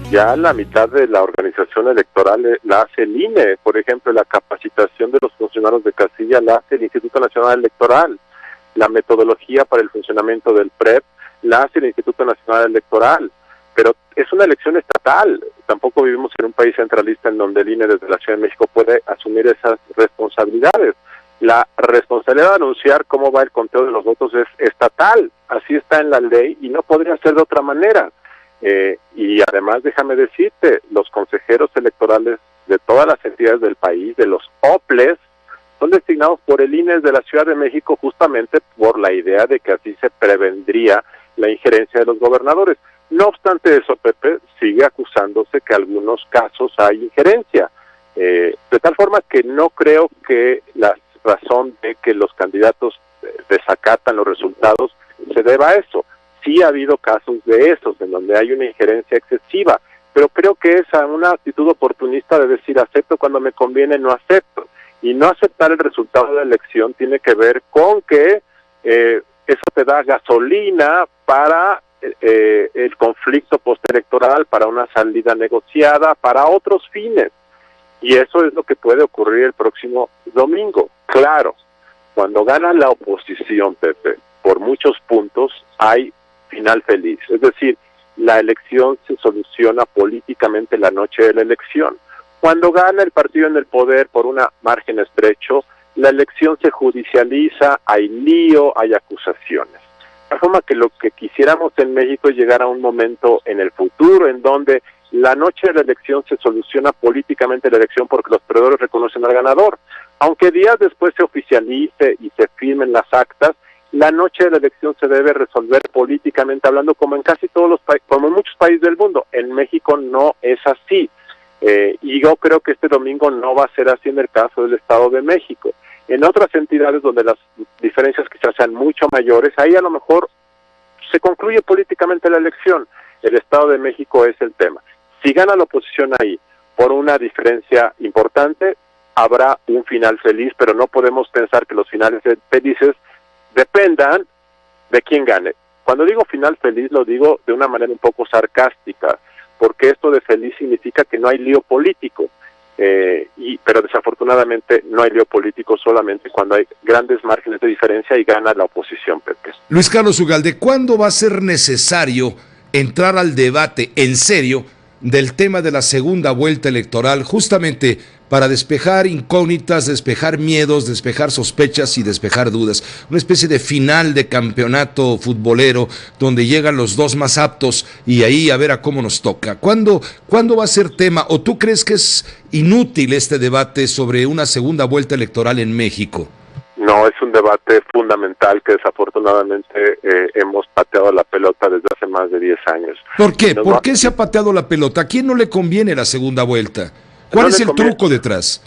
ya la mitad de la organización electoral la hace el INE. Por ejemplo, la capacitación de los funcionarios de casilla la hace el Instituto Nacional Electoral. La metodología para el funcionamiento del PREP la hace el Instituto Nacional Electoral. Pero es una elección estatal. Tampoco vivimos en un país centralista en donde el INE desde la Ciudad de México puede asumir esas responsabilidades. La responsabilidad de anunciar cómo va el conteo de los votos es estatal. Así está en la ley y no podría ser de otra manera. Y además, déjame decirte, los consejeros electorales de todas las entidades del país, de los OPLES, son designados por el INE de la Ciudad de México justamente por la idea de que así se prevendría la injerencia de los gobernadores. No obstante eso, Pepe, sigue acusándose que en algunos casos hay injerencia, de tal forma que no creo que la razón de que los candidatos desacatan los resultados se deba a eso. Sí ha habido casos de esos, en donde hay una injerencia excesiva, pero creo que es una actitud oportunista de decir acepto cuando me conviene, no acepto. Y no aceptar el resultado de la elección tiene que ver con que eso te da gasolina para el conflicto postelectoral, para una salida negociada, para otros fines. Y eso es lo que puede ocurrir el próximo domingo. Claro, cuando gana la oposición, Pepe, por muchos puntos, hay final feliz. Es decir, la elección se soluciona políticamente la noche de la elección. Cuando gana el partido en el poder por un margen estrecho, la elección se judicializa, hay lío, hay acusaciones. De forma que lo que quisiéramos en México es llegar a un momento en el futuro en donde la noche de la elección se soluciona políticamente la elección porque los perdedores reconocen al ganador. Aunque días después se oficialice y se firmen las actas, la noche de la elección se debe resolver políticamente hablando, como en casi todos los países, como en muchos países del mundo. En México no es así. Y yo creo que este domingo no va a ser así en el caso del Estado de México. En otras entidades donde las diferencias quizás sean mucho mayores, ahí a lo mejor se concluye políticamente la elección. El Estado de México es el tema. Si gana la oposición ahí por una diferencia importante, habrá un final feliz, pero no podemos pensar que los finales felices dependan de quién gane. Cuando digo final feliz, lo digo de una manera un poco sarcástica, porque esto de feliz significa que no hay lío político, pero desafortunadamente no hay lío político solamente cuando hay grandes márgenes de diferencia y gana la oposición, Pepe. Luis Carlos Ugalde, ¿cuándo va a ser necesario entrar al debate en serio del tema de la segunda vuelta electoral, justamente para despejar incógnitas, despejar miedos, despejar sospechas y despejar dudas? Una especie de final de campeonato futbolero donde llegan los dos más aptos y ahí a ver a cómo nos toca. ¿Cuándo va a ser tema? ¿O tú crees que es inútil este debate sobre una segunda vuelta electoral en México? No, es un debate fundamental que desafortunadamente hemos pateado la pelota desde hace más de 10 años. ¿Por qué? ¿Por qué se ha pateado la pelota? ¿A quién no le conviene la segunda vuelta? ¿Cuál es el truco detrás?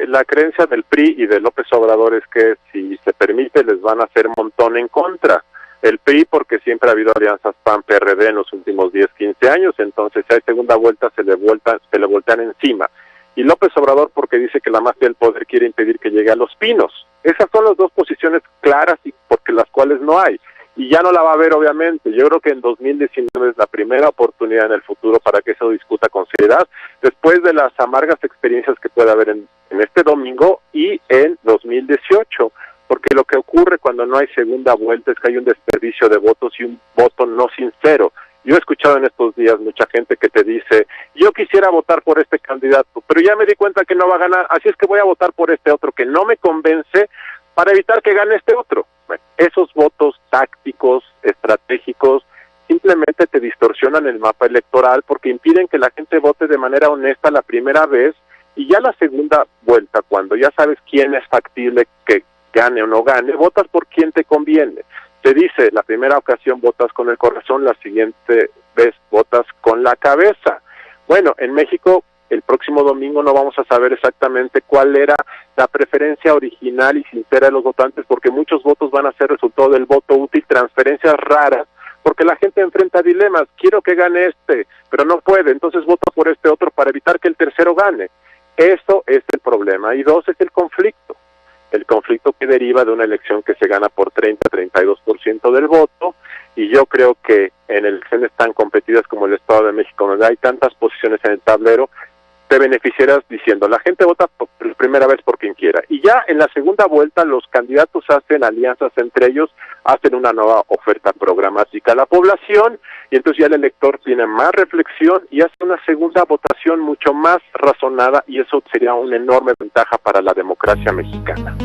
La creencia del PRI y de López Obrador es que si se permite les van a hacer montón en contra. El PRI porque siempre ha habido alianzas PAN-PRD en los últimos 10, 15 años, entonces si hay segunda vuelta se le voltean encima. Y López Obrador porque dice que la mafia del poder quiere impedir que llegue a Los Pinos. Esas son las dos posiciones claras y porque las cuales no hay. Y ya no la va a haber, obviamente. Yo creo que en 2019 es la primera oportunidad en el futuro para que eso discuta con seriedad, después de las amargas experiencias que puede haber en este domingo y en 2018. Porque lo que ocurre cuando no hay segunda vuelta es que hay un desperdicio de votos y un voto no sincero. Yo he escuchado en estos días mucha gente que te dice, yo quisiera votar por este candidato, pero ya me di cuenta que no va a ganar, así es que voy a votar por este otro que no me convence para evitar que gane este otro. Bueno, esos votos tácticos, estratégicos, simplemente te distorsionan el mapa electoral porque impiden que la gente vote de manera honesta la primera vez y ya la segunda vuelta, cuando ya sabes quién es factible que gane o no gane, votas por quien te conviene. Te dice, la primera ocasión votas con el corazón, la siguiente vez votas con la cabeza. Bueno, en México el próximo domingo no vamos a saber exactamente cuál era la preferencia original y sincera de los votantes, porque muchos votos van a ser resultado del voto útil, transferencias raras, porque la gente enfrenta dilemas, quiero que gane este, pero no puede, entonces voto por este otro para evitar que el tercero gane. Eso es el problema. Y dos, es el conflicto que deriva de una elección que se gana por 30-32% del voto, y yo creo que en elecciones tan competidas como el Estado de México, donde hay tantas posiciones en el tablero, te beneficiarás diciendo, la gente vota por primera vez por quien quiera. Y ya en la segunda vuelta los candidatos hacen alianzas entre ellos, hacen una nueva oferta programática a la población, y entonces ya el elector tiene más reflexión y hace una segunda votación mucho más razonada, y eso sería una enorme ventaja para la democracia mexicana.